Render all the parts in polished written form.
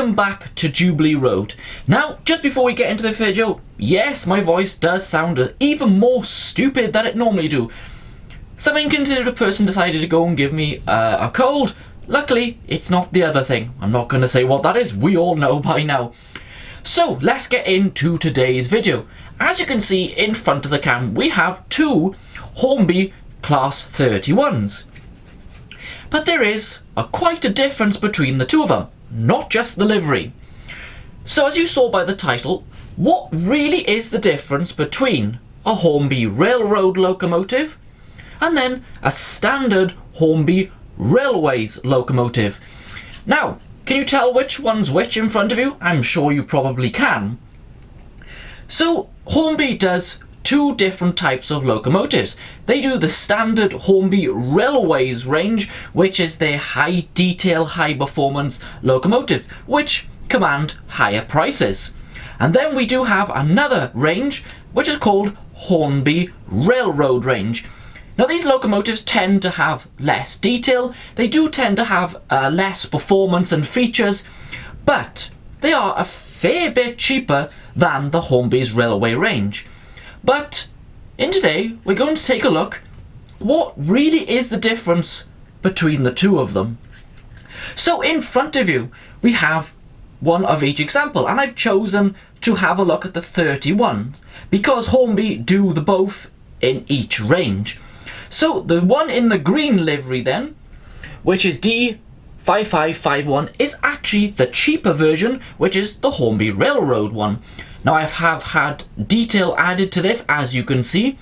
welcome back to Jubilee Road. Now, just before we get into the video, yes, my voice does sound even more stupid than it normally do. Some inconsiderate person decided to go and give me a cold. Luckily, it's not the other thing. I'm not going to say what that is, we all know by now. So, let's get into today's video. As you can see in front of the cam, we have two Hornby Class 31s. But there is quite a difference between the two of them, not just the livery. So as you saw by the title, what really is the difference between a Hornby Railroad locomotive and then a standard Hornby Railways locomotive? Now, can you tell which one's which in front of you? I'm sure you probably can. So Hornby does two different types of locomotives. They do the standard Hornby Railways range, which is their high detail, high performance locomotive, which command higher prices. And then we do have another range, which is called Hornby Railroad range. Now these locomotives tend to have less detail, they do tend to have less performance and features, but they are a fair bit cheaper than the Hornby's Railway range. But in today, we're going to take a look what really is the difference between the two of them. So in front of you, we have one of each example, and I've chosen to have a look at the 31 because Hornby do the both in each range. So the one in the green livery then, which is D5551, is actually the cheaper version, which is the Hornby Railroad one. Now I have had detail added to this, as you can see.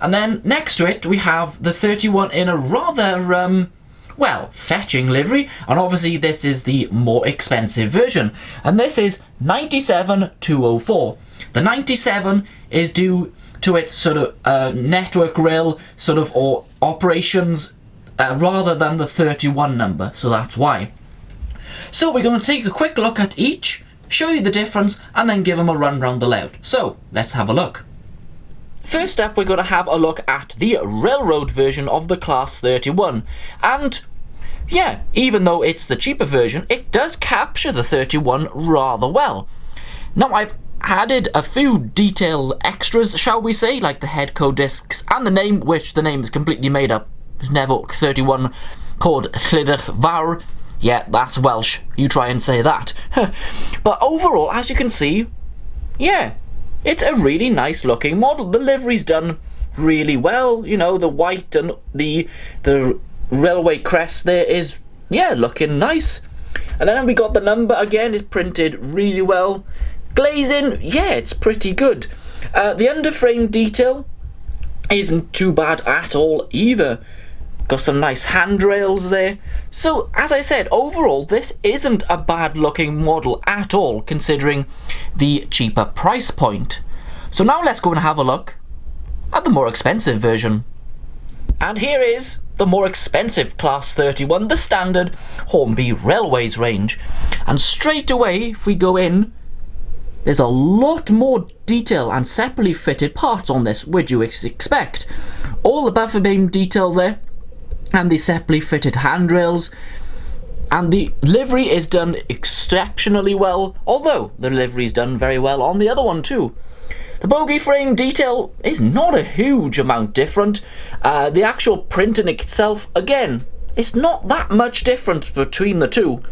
And then next to it we have the 31 in a rather, well, fetching livery. And obviously this is the more expensive version. And this is 97204. The 97 is due to its sort of network rail sort of or operations rather than the 31 number. So that's why. So we're going to take a quick look at each, show you the difference, and then give them a run round the layout. So let's have a look. First up, we're going to have a look at the railroad version of the Class 31. And yeah, even though it's the cheaper version, it does capture the 31 rather well. Now I've added a few detail extras, shall we say, like the head code discs and the name, which the name is completely made up. There's never 31 called Llydig Fawr. Yeah, that's Welsh. You try and say that. But overall, as you can see, yeah, it's a really nice looking model. The livery's done really well. You know, the white and the railway crest there is, yeah, looking nice. And then we got the number again, is printed really well. Glazing, yeah, it's pretty good. The underframe detail isn't too bad at all either. Got some nice handrails there. So as I said, overall this isn't a bad looking model at all, considering the cheaper price point. So now let's go and have a look at the more expensive version. And here is the more expensive Class 31, the standard Hornby Railways range. And straight away, if we go in, there's a lot more detail and separately fitted parts on this, would you expect. All the buffer beam detail there, and the separately fitted handrails, and the livery is done exceptionally well, although the livery is done very well on the other one too. The bogie frame detail is not a huge amount different. The actual printing itself, again, it's not that much different between the two.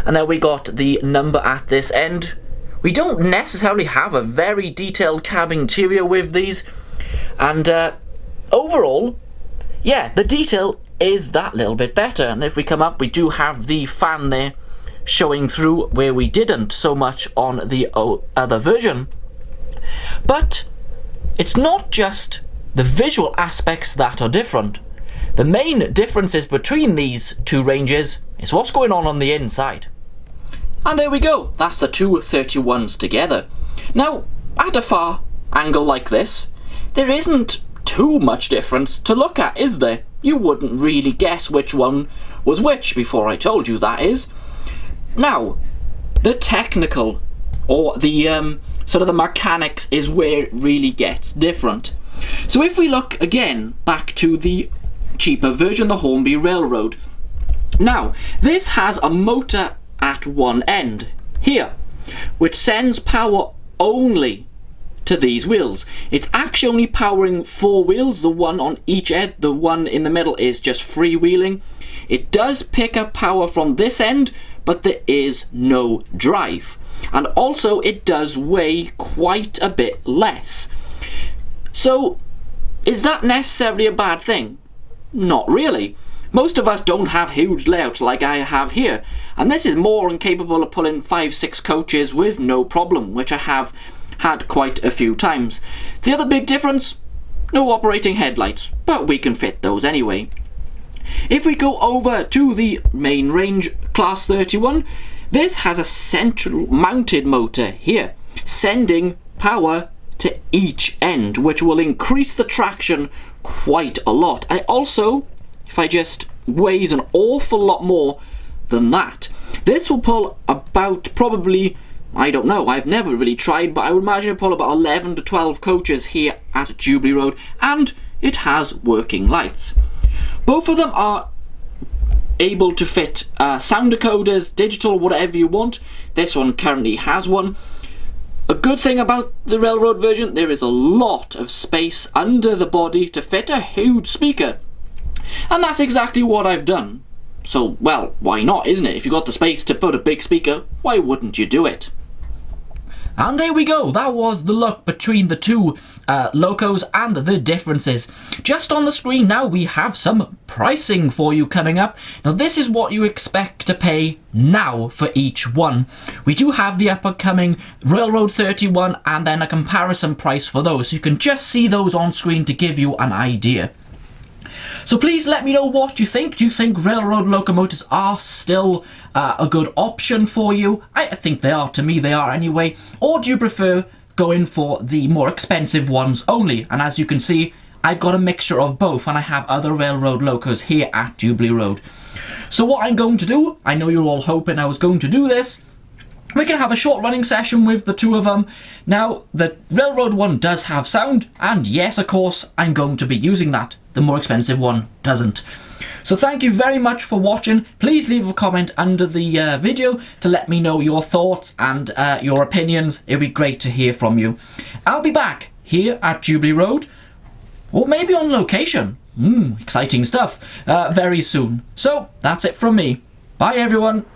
And then we got the number at this end. We don't necessarily have a very detailed cab interior with these, and overall, yeah, the detail is that little bit better. And if we come up, we do have the fan there showing through where we didn't so much on the other version. But it's not just the visual aspects that are different. The main differences between these two ranges is what's going on the inside. And there we go, that's the two 31s together. Now, at a far angle like this, there isn't too much difference to look at, is there? You wouldn't really guess which one was which before I told you, that is. Now, the technical, or the sort of the mechanics, is where it really gets different. So if we look again back to the cheaper version, the Hornby Railroad. Now, this has a motor at one end. here, which sends power only to these wheels. It's actually only powering 4 wheels, the one on each end, the one in the middle is just freewheeling. It does pick up power from this end, but there is no drive. And also it does weigh quite a bit less. So is that necessarily a bad thing? Not really. Most of us don't have huge layouts like I have here, and this is more than capable of pulling 5-6 coaches with no problem, which I have had quite a few times. The other big difference? No operating headlights, but we can fit those anyway. If we go over to the main range Class 31, this has a central mounted motor here, sending power to each end, which will increase the traction quite a lot. And it also, if I just weighs an awful lot more than that. This will pull about probably, I don't know, I've never really tried, but I would imagine it'll pull about 11 to 12 coaches here at Jubilee Road, and it has working lights. Both of them are able to fit sound decoders, digital, whatever you want. This one currently has one. A good thing about the Railroad version, there is a lot of space under the body to fit a huge speaker. And that's exactly what I've done. So, well, why not, isn't it? If you've got the space to put a big speaker, why wouldn't you do it? And there we go, that was the look between the two locos and the differences. Just on the screen now we have some pricing for you coming up. Now this is what you expect to pay now for each one. We do have the upcoming Railroad 31 and then a comparison price for those, so you can just see those on screen to give you an idea. So please let me know what you think. Do you think railroad locomotives are still a good option for you? I think they are. To me, they are anyway. Or do you prefer going for the more expensive ones only? And as you can see, I've got a mixture of both, and I have other railroad locos here at Jubilee Road. So what I'm going to do, I know you're all hoping I was going to do this, we can have a short running session with the two of them. Now, the Railroad one does have sound, and yes, of course, I'm going to be using that. The more expensive one doesn't. So thank you very much for watching. Please leave a comment under the video to let me know your thoughts and your opinions. It'd be great to hear from you. I'll be back here at Jubilee Road, or maybe on location. Exciting stuff. Very soon. So that's it from me. Bye everyone.